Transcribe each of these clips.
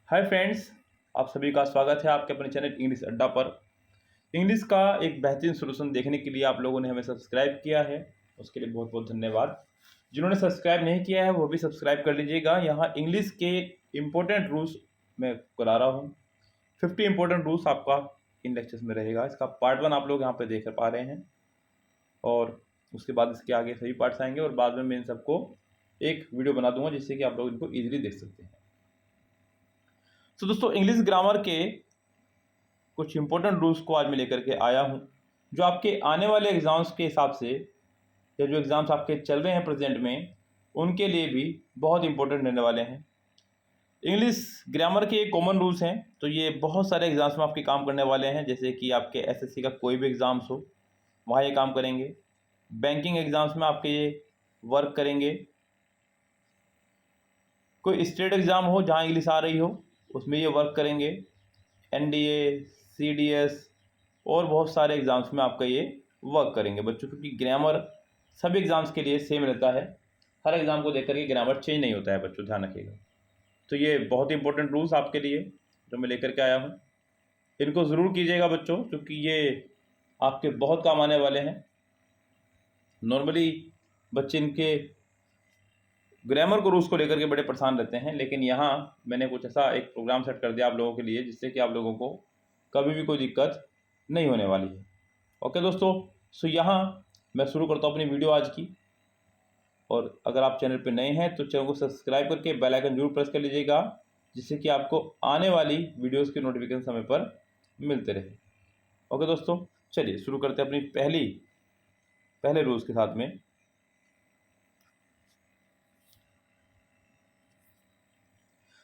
Hi friends, आप सभी का स्वागत है आपके अपने चैनल इंग्लिश अड्डा पर। इंग्लिश का एक बेहतरीन सोल्यूशन देखने के लिए आप लोगों ने हमें सब्सक्राइब किया है, उसके लिए बहुत बहुत धन्यवाद। जिन्होंने सब्सक्राइब नहीं किया है वो भी सब्सक्राइब कर लीजिएगा। यहाँ इंग्लिश के इम्पोर्टेंट रूल्स मैं करा रहा हूँ। 50 इंपॉर्टेंट रूल्स आपका इन लेक्चर्स में रहेगा। इसका पार्ट 1 आप लोग यहाँ पर देख पा रहे हैं और उसके बाद इसके आगे सभी पार्ट्स आएंगे और बाद में मैं इन सबको एक वीडियो बना दूंगा जिससे कि आप लोग इनको ईजिली देख सकते हैं। तो दोस्तों, इंग्लिश ग्रामर के कुछ इंपॉर्टेंट रूल्स को आज मैं लेकर के आया हूं, जो आपके आने वाले एग्ज़ाम्स के हिसाब से या जो एग्ज़ाम्स आपके चल रहे हैं प्रेजेंट में, उनके लिए भी बहुत इंपॉर्टेंट रहने वाले हैं। इंग्लिश ग्रामर के कॉमन रूल्स हैं, तो ये बहुत सारे एग्ज़ाम्स में आपके काम करने वाले हैं। जैसे कि आपके एसएससी का कोई भी एग्ज़ाम्स हो, वहाँ ये काम करेंगे। बैंकिंग एग्ज़ाम्स में आपके ये वर्क करेंगे। कोई स्टेट एग्ज़ाम हो जहाँ इंग्लिश आ रही हो, उसमें ये वर्क करेंगे। एनडीए, सीडीएस और बहुत सारे एग्ज़ाम्स में आपका ये वर्क करेंगे बच्चों, क्योंकि ग्रामर सभी एग्ज़ाम्स के लिए सेम रहता है। हर एग्ज़ाम को देख करके ग्रामर चेंज नहीं होता है बच्चों, ध्यान रखिएगा। तो ये बहुत इंपॉर्टेंट रूल्स आपके लिए जो मैं लेकर के आया हूँ, इनको ज़रूर कीजिएगा बच्चों, क्योंकि ये आपके बहुत काम आने वाले हैं। नॉर्मली बच्चे इनके ग्रामर को रूल्स को लेकर के बड़े परेशान रहते हैं, लेकिन यहाँ मैंने कुछ ऐसा एक प्रोग्राम सेट कर दिया आप लोगों के लिए जिससे कि आप लोगों को कभी भी कोई दिक्कत नहीं होने वाली है। ओके दोस्तों, सो यहाँ मैं शुरू करता हूँ अपनी वीडियो आज की। और अगर आप चैनल पर नए हैं तो चैनल को सब्सक्राइब करके बेल आइकन जरूर प्रेस कर लीजिएगा, जिससे कि आपको आने वाली वीडियोज़ की नोटिफिकेशन समय पर मिलते रहे। ओके दोस्तों, चलिए शुरू करते हैं अपनी पहले रूल्स के साथ में।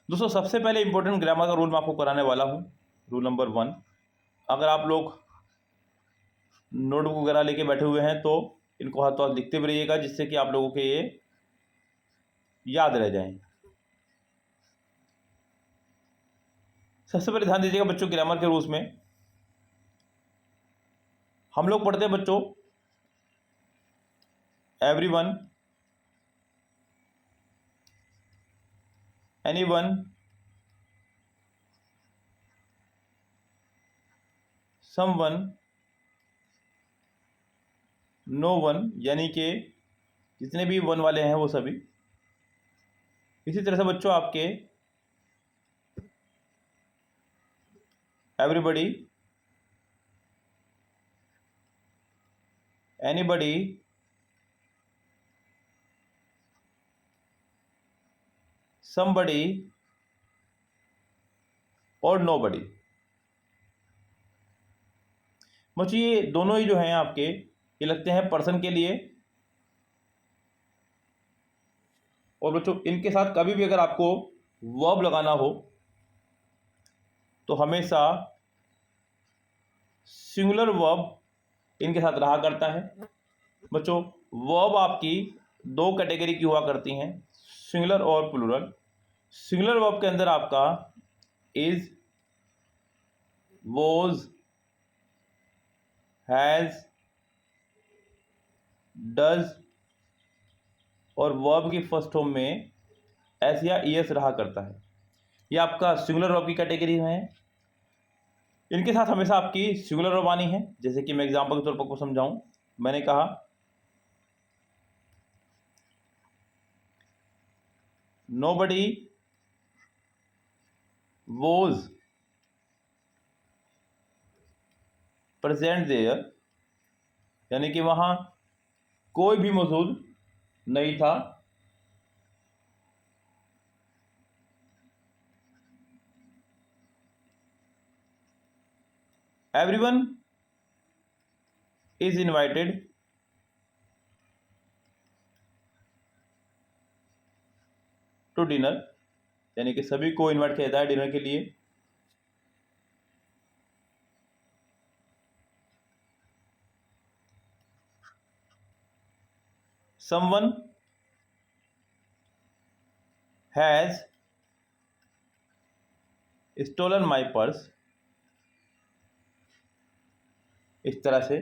दोस्तों, सबसे पहले इंपॉर्टेंट ग्रामर का रूल मैं आपको कराने वाला हूँ। रूल नंबर 1, अगर आप लोग नोटबुक वगैरह लेके बैठे हुए हैं तो इनको हाथ तो हाथ लिखते भी रहिएगा, जिससे कि आप लोगों के ये याद रह जाएं। सबसे पहले ध्यान दीजिएगा बच्चों, ग्रामर के रूल्स में हम लोग पढ़ते हैं बच्चों everyone, anyone, someone, no one, यानी कि जितने भी वन वाले हैं वो सभी। इसी तरह से बच्चों आपके एवरीबडी, एनीबडी, समबडी और नोबडी। बच्चों ये दोनों ही जो हैं आपके, ये लगते हैं पर्सन के लिए। और बच्चों इनके साथ कभी भी अगर आपको वर्ब लगाना हो तो हमेशा सिंगुलर वर्ब इनके साथ रहा करता है। बच्चों वर्ब आपकी दो कैटेगरी की हुआ करती हैं, सिंगुलर और प्लूरल। सिंगुलर वर्ब के अंदर आपका इज, वॉज, हैज़, डज और वर्ब की फर्स्ट फॉर्म में एस या ईएस रहा करता है। ये आपका सिंगुलर वर्ब की कैटेगरी में है। इनके साथ हमेशा आपकी सिंगुलर वर्ब आनी है। जैसे कि मैं एग्जांपल के तौर पर आपको समझाऊं, मैंने कहा नोबडी वॉज प्रेजेंट देयर, यानी कि वहां कोई भी मौजूद नहीं था। Everyone is invited to dinner, यानी कि सभी को इनवाइट किया जाता है डिनर के लिए। Someone has stolen my purse. इस तरह से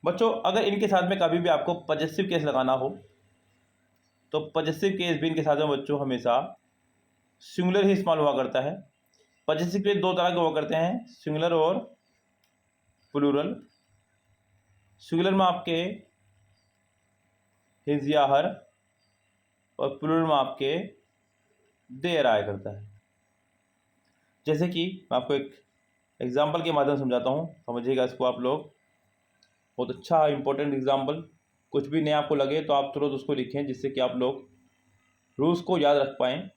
बच्चों अगर इनके साथ में कभी भी आपको पॉजेसिव केस लगाना हो तो पॉजेसिव केस भी इनके साथ में बच्चों हमेशा सिंगुलर ही इस्तेमाल हुआ करता है। पॉजेसिव के दो तरह के वर्क करते हैं, सिंगुलर और प्लूरल। सिंगुलर में आपके हिज या हर, और प्लूरल में आपके देयर आया करता है। जैसे कि मैं आपको एक एग्जाम्पल के माध्यम से समझाता हूँ, समझिएगा इसको आप लोग। बहुत अच्छा इंपॉर्टेंट एग्जाम्पल, कुछ भी नया आपको लगे तो आप तुरंत उसको लिखें, जिससे कि आप लोग रूल्स को याद रख पाएँ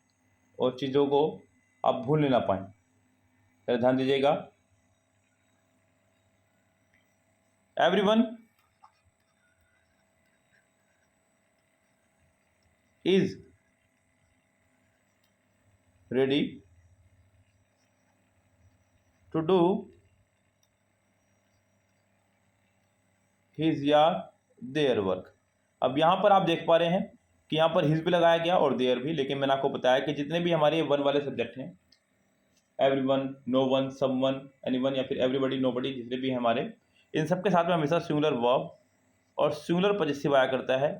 और चीज़ों को आप भूल ना पाएँ। पहले ध्यान दीजिएगा। Everyone is ready to do his या देयर वर्क। अब यहाँ पर आप देख पा रहे हैं कि यहाँ पर हिज भी लगाया गया और देयर भी, लेकिन मैंने आपको बताया कि जितने भी हमारे वन वाले सब्जेक्ट हैं, everyone, no one, someone, anyone या फिर एवरीबॉडी, नोबडी, जितने भी हमारे, इन सब के साथ में हमेशा सिंगुलर वर्ब और सिंगुलर पॉजेसिव आया करता है।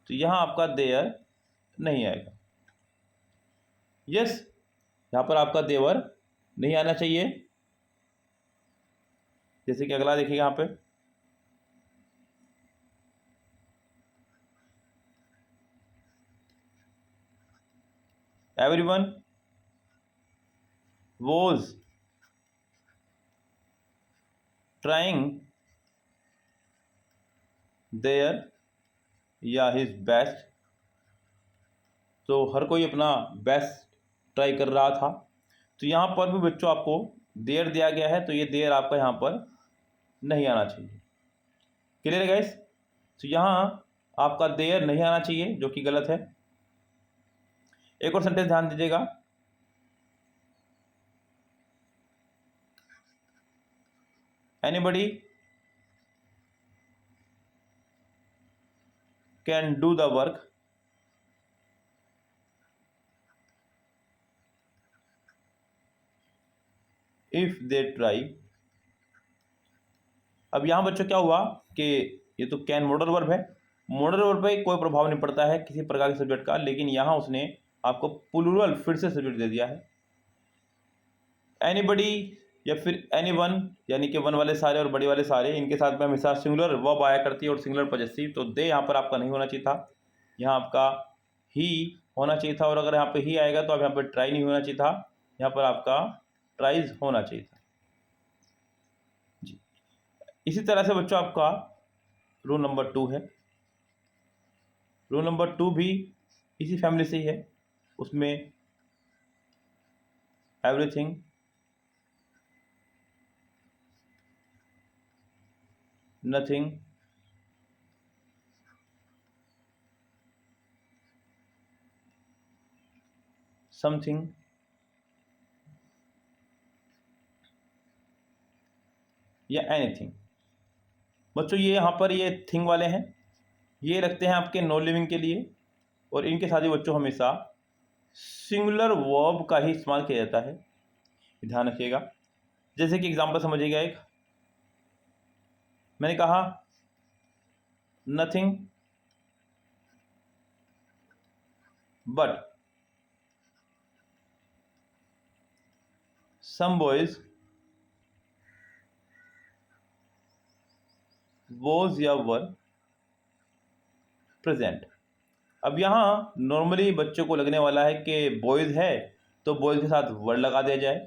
तो यहाँ आपका देयर नहीं आएगा। यस, यहाँ पर आपका देवर नहीं आना चाहिए। जैसे कि अगला देखिएगा यहाँ पे, एवरीवन वॉज ट्राइंग देयर या हिज बेस्ट। तो हर कोई अपना बेस्ट ट्राई कर रहा था। तो यहाँ पर भी बच्चों आपको देयर दिया गया है, तो ये देयर आपका यहाँ पर नहीं आना चाहिए। क्लियर है गाइस? तो यहाँ आपका देयर नहीं आना चाहिए, जो कि गलत है। एक और सेंटेंस ध्यान दीजिएगा, anybody can do the work if they try. अब यहाँ बच्चों क्या हुआ कि ये तो कैन मॉडल वर्ब है, मॉडल वर्ब पे कोई प्रभाव नहीं पड़ता है किसी प्रकार के सब्जेक्ट का, लेकिन यहाँ उसने आपको प्लूरल फिर से सब्जेक्ट दे दिया है। एनीबडी या फिर एनीवन, यानी कि वन वाले सारे और बड़ी वाले सारे, इनके साथ में हमेशा सिंगुलर वर्ब आया करती है और सिंगुलर पॉजेसिव। तो दे यहाँ पर आपका नहीं होना चाहिए था, यहाँ आपका ही होना चाहिए था। और अगर यहाँ पे ही आएगा तो अब यहाँ पर ट्राई नहीं होना चाहिए था, यहाँ पर आपका ट्राइज होना चाहिए था जी। इसी तरह से बच्चों आपका रूल नंबर 2 है। रूल नंबर 2 भी इसी फैमिली से ही है। उसमें एवरीथिंग, नथिंग, समथिंग, या एनीथिंग। बच्चों ये यहाँ पर ये थिंग वाले हैं, ये रखते हैं आपके नॉन लिविंग के लिए, और इनके साथ ही बच्चों हमेशा सिंगुलर वर्ब का ही इस्तेमाल किया जाता है, ध्यान रखिएगा। जैसे कि एग्जांपल समझिएगा, एक मैंने कहा nothing but some boys was या वर प्रेजेंट। अब यहाँ नॉर्मली बच्चों को लगने वाला है कि बॉयज़ है तो बॉयज़ के साथ वर्ड लगा दिया जाए,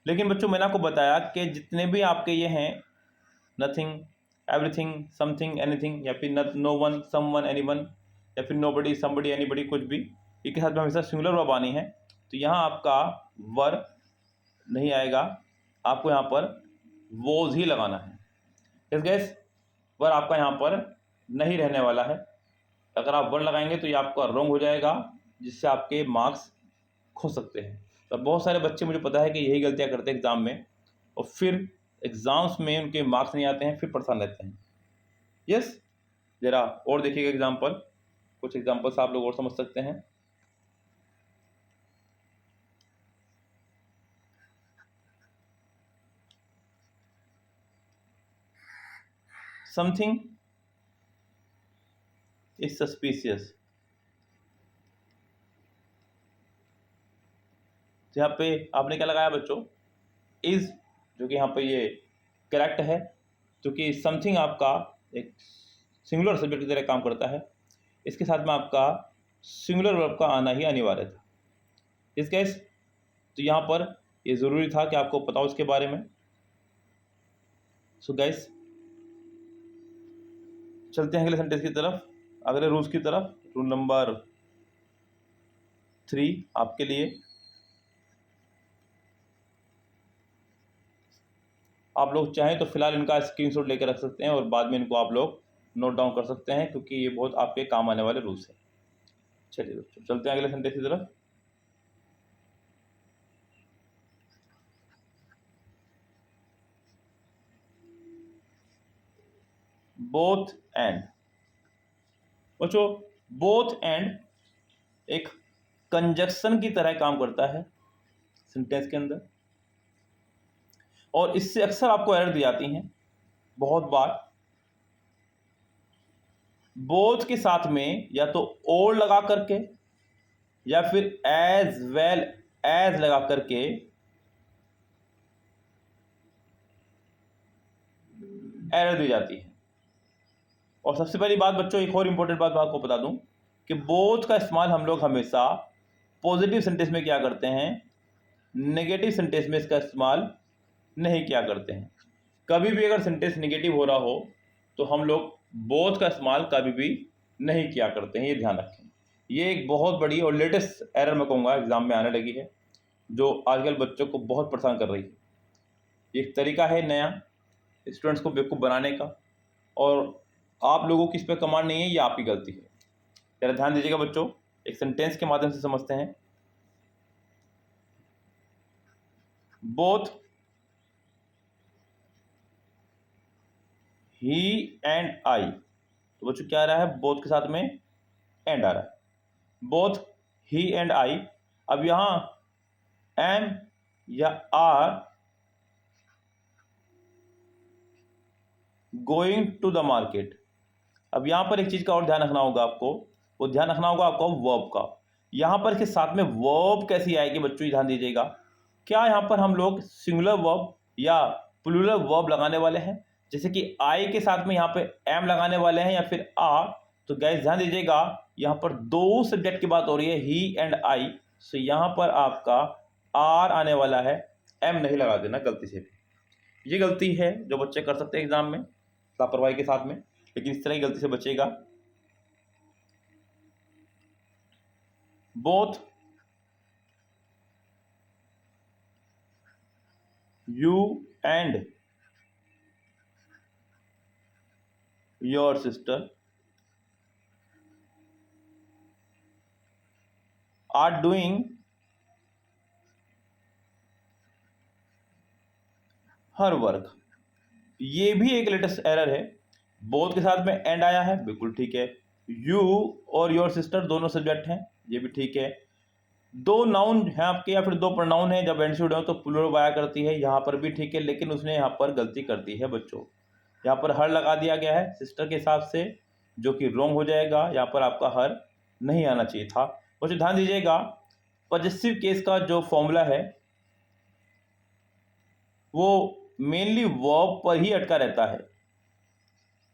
लेकिन बच्चों मैंने आपको बताया कि जितने भी आपके ये हैं, नथिंग, एवरीथिंग, समथिंग, एनीथिंग, या फिर नो वन, सम वन, एनी वन, या फिर नो बडी, समबडी, एनी बडी, कुछ भी, इनके साथ में हमेशा सिंगुलर वर्ब आनी है। तो यहाँ आपका वर नहीं आएगा, आपको यहाँ पर वॉज ही लगाना है। इस गैस वर आपका यहाँ पर नहीं रहने वाला है। अगर आप वर लगाएंगे तो ये आपका रॉन्ग हो जाएगा, जिससे आपके मार्क्स खो सकते हैं। तो बहुत सारे बच्चे मुझे पता है कि यही गलतियाँ करते हैं एग्ज़ाम में, और फिर एग्ज़ाम्स में उनके मार्क्स नहीं आते हैं, फिर परेशान रहते हैं। यस, ज़रा और देखिएगा एग्जाम्पल, कुछ एग्जाम्पल्स आप लोग और समझ सकते हैं। समथिंग इज सस्पिशियस, तो यहाँ पे आपने क्या लगाया बच्चों, इज, जो कि यहाँ पे ये करेक्ट है, क्योंकि समथिंग आपका एक सिंगुलर सब्जेक्ट की तरह काम करता है। इसके साथ में आपका सिंगुलर वर्ब का आना ही अनिवार्य था। इस केस तो यहाँ पर ये ज़रूरी था कि आपको पता हो उसके बारे में। सो गाइस, चलते हैं अगले सेंटेंस की तरफ, अगले रूल्स की तरफ। रूल नंबर 3 आपके लिए। आप लोग चाहें तो फिलहाल इनका स्क्रीनशॉट लेकर रख सकते हैं और बाद में इनको आप लोग नोट डाउन कर सकते हैं, क्योंकि ये बहुत आपके काम आने वाले रूल्स हैं। चलिए दोस्तों, चलते हैं अगले सेंटेंस की तरफ। Both and. बच्चों, बोथ एंड एक कंजक्शन की तरह काम करता है सेंटेंस के अंदर, और इससे अक्सर आपको एरर दी जाती हैं बहुत बार। बोथ के साथ में या तो और लगा करके या फिर एज वेल एज लगा करके एरर दी जाती है। और सबसे पहली बात बच्चों, एक और इंपॉर्टेंट बात मैं आपको बता दूं कि बोथ का इस्तेमाल हम लोग हमेशा पॉजिटिव सेंटेंस में क्या करते हैं, नेगेटिव सेंटेंस में इसका इस्तेमाल नहीं किया करते हैं। कभी भी अगर सेंटेंस नेगेटिव हो रहा हो तो हम लोग बोथ का इस्तेमाल कभी भी नहीं किया करते हैं, ये ध्यान रखें। ये एक बहुत बड़ी और लेटेस्ट एरर मैं कहूँगा एग्जाम में आने लगी है, जो आजकल बच्चों को बहुत परेशान कर रही है। एक तरीका है नया स्टूडेंट्स को बेवकूफ़ बनाने का, और आप लोगों की इस पर कमांड नहीं है, ये आपकी गलती है। जरा ध्यान दीजिएगा बच्चों, एक सेंटेंस के माध्यम से समझते हैं। बोथ ही एंड आई, तो बच्चों क्या आ रहा है, बोथ के साथ में एंड आ रहा है, बोथ ही एंड आई। अब यहां एम या are going to the market. अब यहां पर एक चीज का और ध्यान रखना होगा आपको, वो ध्यान रखना होगा आपको वर्ब का। यहां पर इसके साथ में वर्ब कैसी आएगी बच्चों, ध्यान दीजिएगा। क्या यहां पर हम लोग सिंगुलर वर्ब या प्लूरल वर्ब लगाने वाले हैं, जैसे कि आई के साथ में यहाँ पे एम लगाने वाले हैं या फिर आर? तो गाइस ध्यान दीजिएगा, यहाँ पर दो सब्जेक्ट की बात हो रही है, ही एंड आई। सो यहाँ पर आपका आर आने वाला है, एम नहीं लगा देना गलती से भी। ये गलती है जो बच्चे कर सकते हैं एग्जाम में लापरवाही के साथ में, लेकिन इस तरह की गलती से बचेगा। Both you and your sister are doing her work. ये भी एक लेटेस्ट एरर है। बोथ के साथ में एंड आया है, बिल्कुल ठीक है। यू और योर सिस्टर दोनों सब्जेक्ट हैं, ये भी ठीक है। दो नाउन हैं आपके या फिर दो प्रोनाउन हैं, जब एंड से जुड़े हो तो प्लूरल आया करती है, यहाँ पर भी ठीक है। लेकिन उसने यहाँ पर गलती कर दी है बच्चों, यहाँ पर हर लगा दिया गया है सिस्टर के हिसाब से, जो कि रॉन्ग हो जाएगा। यहाँ पर आपका हर नहीं आना चाहिए था। बच्चों ध्यान दीजिएगा, पॉजेसिव केस का जो फॉर्मूला है वो मेनली वर्ब पर ही अटका रहता है।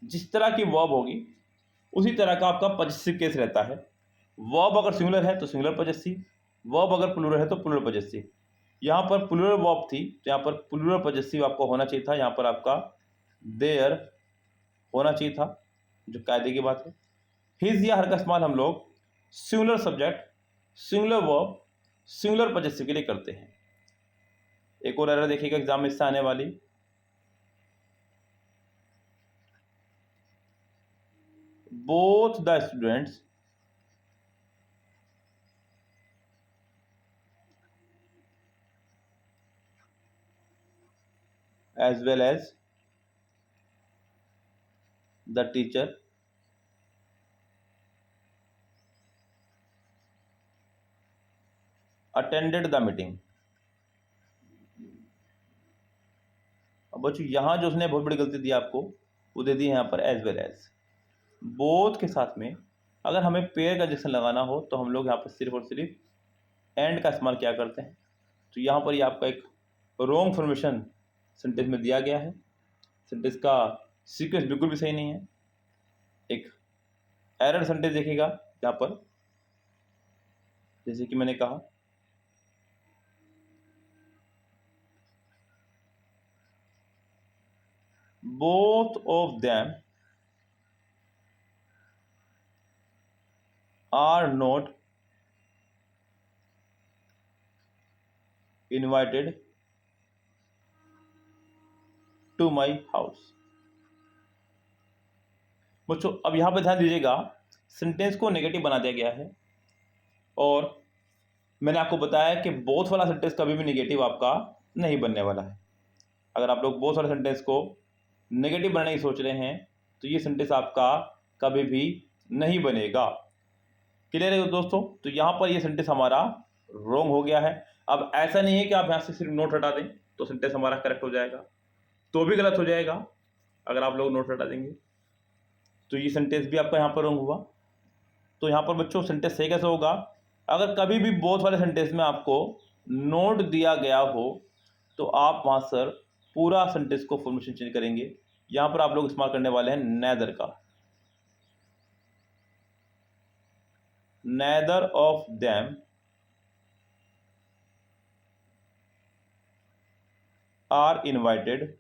जिस तरह की वर्ब होगी उसी तरह का आपका पॉजेसिव केस रहता है। वर्ब अगर सिंगुलर है तो सिंगुलर पॉजेसिव, वर्ब अगर प्लूरल है तो प्लूरल पॉजेसिव। यहाँ पर प्लूरल वर्ब थी तो यहाँ पर प्लूरल पॉजेसिव आपको होना चाहिए था, यहाँ पर आपका देयर होना चाहिए था, जो कायदे की बात है। हिज या हर का इस्तेमाल हम लोग singular subject, singular verb, singular possessive के लिए करते हैं। एक और एरर देखिएगा एग्जाम में इससे आने वाली, both the students as well as the teacher attended the meeting। अब बच्चों यहाँ जो उसने बहुत बड़ी गलती दी आपको, वो दे दी है यहाँ पर एज वेल एज। बोथ के साथ में अगर हमें पेयर का कंजक्शन लगाना हो तो हम लोग यहाँ पर सिर्फ और सिर्फ एंड का इस्तेमाल क्या करते हैं, तो यहाँ पर ये आपका एक रॉन्ग फॉर्मेशन सेंटेंस में दिया गया है। सेंटेंस का सीक्वेंस बिल्कुल भी सही नहीं है। एक एरर सेंटेंस देखिएगा यहाँ पर, जैसे कि मैंने कहा both of them are not invited to my house। बच्चों अब यहाँ पर ध्यान दीजिएगा, सेंटेंस को नेगेटिव बना दिया गया है और मैंने आपको बताया कि बोथ वाला सेंटेंस कभी भी नेगेटिव आपका नहीं बनने वाला है। अगर आप लोग बोथ वाला सेंटेंस को नेगेटिव बनाने की सोच रहे हैं तो ये सेंटेंस आपका कभी भी नहीं बनेगा। क्लियर है दोस्तों? तो यहाँ पर ये सेंटेंस हमारा रॉन्ग हो गया है। अब ऐसा नहीं है कि आप यहाँ से सिर्फ नोट हटा दें तो सेंटेंस हमारा करेक्ट हो जाएगा, तो भी गलत हो जाएगा। अगर आप लोग नोट हटा देंगे तो ये सेंटेंस भी आपका यहाँ पर रॉन्ग हुआ। तो यहाँ पर बच्चों सेंटेंस सही कैसे होगा? अगर कभी भी बोथ वाले सेंटेंस में आपको नोट दिया गया हो तो आप वहाँ सर पूरा सेंटेंस को फॉर्मेशन चेंज करेंगे। यहाँ पर आप लोग इस्तेमाल करने वाले हैं नेदर का। Neither of them are invited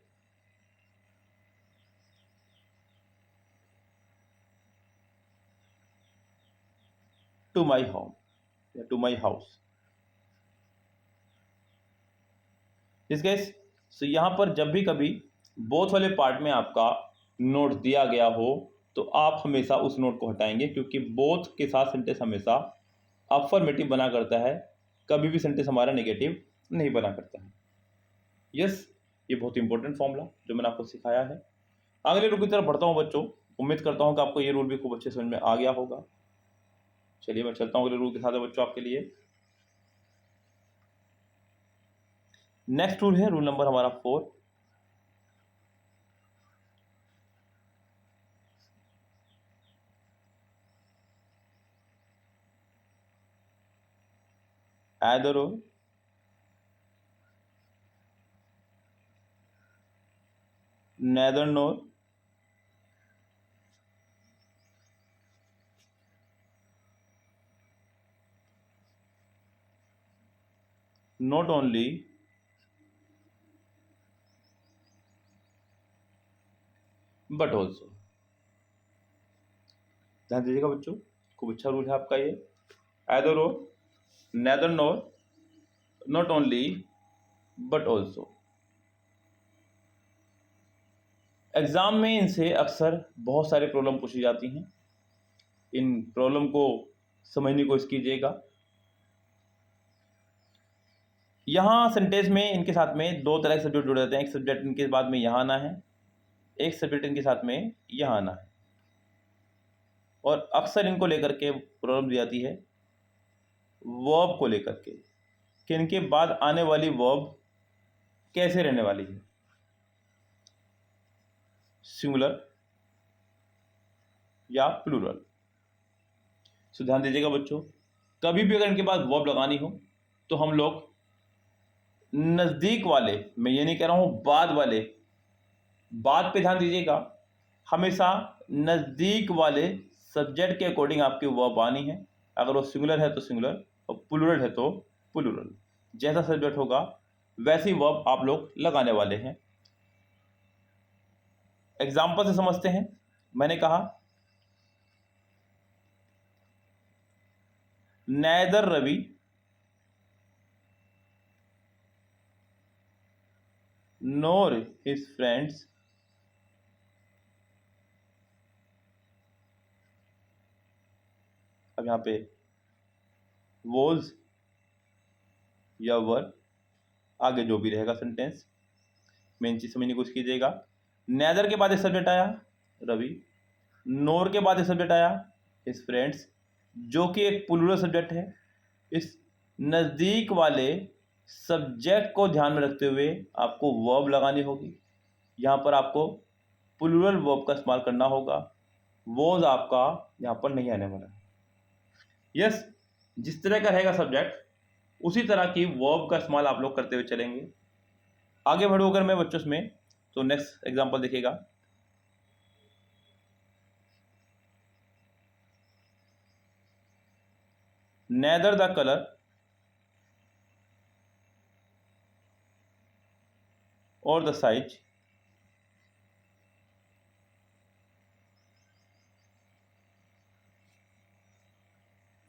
to my home या टू माई हाउस। इस केस सो यहाँ पर जब भी कभी बोथ वाले पार्ट में आपका नोट दिया गया हो तो आप हमेशा उस नोट को हटाएंगे, क्योंकि बोथ के साथ सेंटेंस हमेशा अफर्मेटिव बना करता है, कभी भी सेंटेंस हमारा नेगेटिव नहीं बना करता है। यस, ये बहुत इंपॉर्टेंट फॉर्मूला जो मैंने आपको सिखाया है। अगले रूल की तरफ बढ़ता हूँ बच्चों। उम्मीद करता हूँ कि आपको ये रूल भी खूब अच्छे समझ में आ गया होगा। चलिए मैं चलता हूँ अगले रूल के साथ बच्चों आपके लिए। नेक्स्ट रूल है रूल नंबर हमारा 4। either or, neither nor, not only, but also. ध्यान दीजिएगा बच्चों, खूब अच्छा रूल है आपका ये। either or, neither nor, not only, but also। Exam में इनसे अक्सर बहुत सारे प्रॉब्लम पूछी जाती हैं। इन प्रॉब्लम को समझने की कोशिश कीजिएगा। यहाँ सेंटेंस में इनके साथ में दो तरह के सब्जेक्ट जुड़े रहते हैं। एक सब्जेक्ट इनके बाद में यहाँ आना है, एक सब्जेक्ट इनके साथ में यहाँ आना है। और अक्सर इनको लेकर के प्रॉब्लम दी जाती है वर्ब को लेकर के, कि इनके बाद आने वाली वर्ब कैसे रहने वाली है, सिंगुलर या प्लूरल। सो ध्यान दीजिएगा बच्चों, कभी भी अगर इनके बाद वर्ब लगानी हो तो हम लोग नज़दीक वाले, मैं ये नहीं कह रहा हूँ बाद वाले, बाद पे ध्यान दीजिएगा, हमेशा नज़दीक वाले सब्जेक्ट के अकॉर्डिंग आपकी वर्ब आनी है। अगर वो सिंगुलर है तो सिंगुलर और प्लूरल है तो प्लूरल। जैसा सब्जेक्ट होगा वैसी वर्ब आप लोग लगाने वाले हैं। एग्जाम्पल से समझते हैं। मैंने कहा neither Ravi nor his friends अब यहाँ पे was या वर, आगे जो भी रहेगा सेंटेंस, मेन चीज समझने की कोशिश कीजिएगा। नेदर के बाद एक सब्जेक्ट आया रवि, नोर के बाद एक सब्जेक्ट आया हिज फ्रेंड्स, जो कि एक प्लूरल सब्जेक्ट है। इस नज़दीक वाले सब्जेक्ट को ध्यान में रखते हुए आपको वर्ब लगानी होगी। यहाँ पर आपको प्लूरल वर्ब का इस्तेमाल करना होगा। वोज आपका यहाँ पर नहीं आने वाला। यस, जिस तरह का रहेगा सब्जेक्ट उसी तरह की वर्ब का इस्तेमाल आप लोग करते हुए चलेंगे। आगे बढ़ो अगर मैं बच्चों इसमें, तो नेक्स्ट एग्जांपल देखिएगा। नेदर द कलर और the size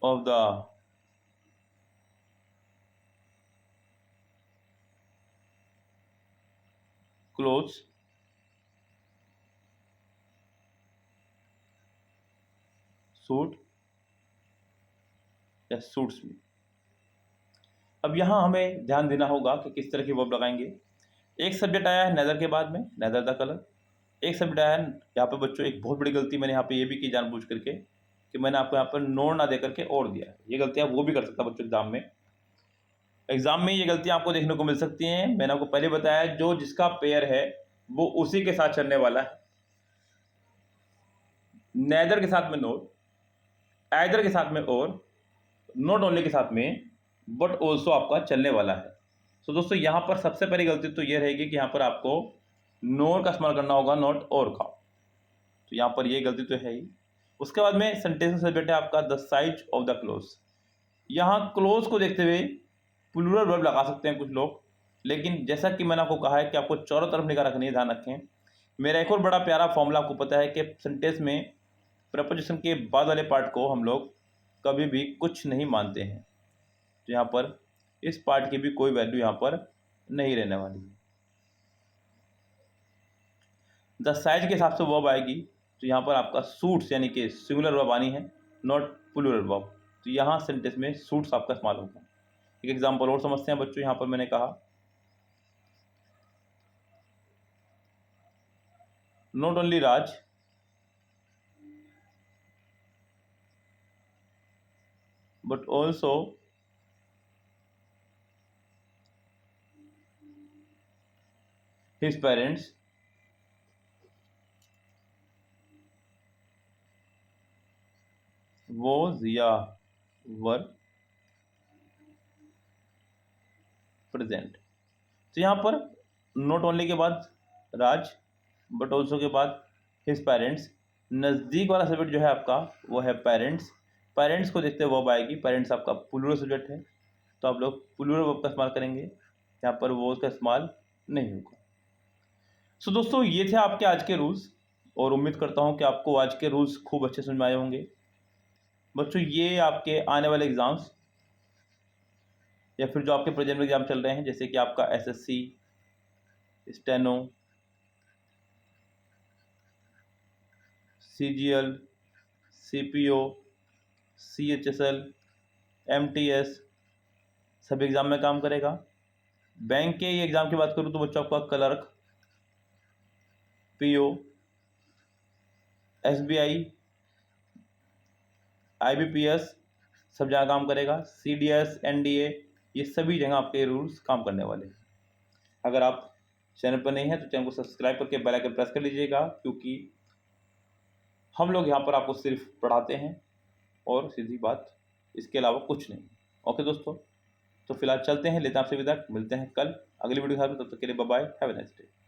of the clothes suit या suits me। अब यहाँ हमें ध्यान देना होगा कि किस तरह की वर्ब लगाएंगे। एक सब्जेक्ट आया है नेदर के बाद में, नेदर द कलर। एक सब्जेक्ट आया है यहाँ पे बच्चों, एक बहुत बड़ी गलती मैंने यहाँ पे ये भी की जानबूझ करके कि मैंने आपको यहाँ पर नोर ना दे करके और दिया है। ये गलतियाँ वो भी कर सकता बच्चों एग्जाम में ये गलतियाँ आपको देखने को मिल सकती हैं। मैंने आपको पहले बताया जो जिसका पेयर है वो उसी के साथ चलने वाला है। नेदर के साथ में नोट, आइदर के साथ में और, नॉट ओनली के साथ में बट ऑल्सो आपका चलने वाला है। तो दोस्तों यहाँ पर सबसे पहली गलती तो ये रहेगी कि यहाँ पर आपको नोर का इस्तेमाल करना होगा, नॉट और का। तो यहाँ पर ये गलती तो है ही। उसके बाद में सेंटेंस से बेटा आपका the size of the close. यहाँ क्लोज को देखते हुए प्लूरल वर्ब लगा सकते हैं कुछ लोग, लेकिन जैसा कि मैंने आपको कहा है कि आपको चारों तरफ निगाह रखनी है, ध्यान रखें। मेरा एक और बड़ा प्यारा फॉर्मूला आपको पता है कि सेंटेंस में प्रपोजिशन के बाद वाले पार्ट को हम लोग कभी भी कुछ नहीं मानते हैं। तो यहाँ पर इस पार्ट की भी कोई वैल्यू यहाँ पर नहीं रहने वाली है। द साइज के हिसाब से वर्ब आएगी, तो यहाँ पर आपका सूट्स यानी कि सिंगुलर वर्ब आनी है, नॉट प्लूरल वर्ब। तो यहाँ सेंटेंस में सूट्स आपका इस्तेमाल होगा। एक एग्जांपल और समझते हैं बच्चों। यहाँ पर मैंने कहा not only Raj but also his parents was या were present। तो यहाँ पर नॉट ओनली के बाद राज, बट ऑल्सो के बाद हिज पेरेंट्स, नज़दीक वाला सब्जेक्ट जो है आपका वो है पेरेंट्स। पेरेंट्स को देखते हुए वर्ब आएगी, पेरेंट्स आपका प्लूरल सब्जेक्ट है, तो आप लोग प्लूरल वर्ब का इस्तेमाल करेंगे, यहाँ पर वो का इस्तेमाल नहीं होगा। सो दोस्तों ये थे आपके आज के रूल्स, और उम्मीद करता हूँ कि आपको आज के रूल्स खूब अच्छे समझ में आए होंगे। बच्चों ये आपके आने वाले एग्ज़ाम्स या फिर जो आपके प्रेजेंट एग्जाम चल रहे हैं, जैसे कि आपका SSC, steno, CGL, CPO, CHSL, MTS, सब एग्ज़ाम में काम करेगा। बैंक के एग्ज़ाम की बात करूँ तो बच्चों आपका क्लर्क, पीओ, एसबीआई, आईबीपीएस सब जगह काम करेगा। सीडीएस, एनडीए, ये सभी जगह आपके रूल्स काम करने वाले हैं। अगर आप चैनल पर नहीं हैं तो चैनल को सब्सक्राइब करके बेल आइकन प्रेस कर लीजिएगा, क्योंकि हम लोग यहाँ पर आपको सिर्फ पढ़ाते हैं और सीधी बात, इसके अलावा कुछ नहीं। ओके दोस्तों, तो फिलहाल चलते हैं, लेते हैं आपसे विदा, मिलते हैं कल अगली वीडियो के साथ। तब तक के लिए bye bye, have a nice day.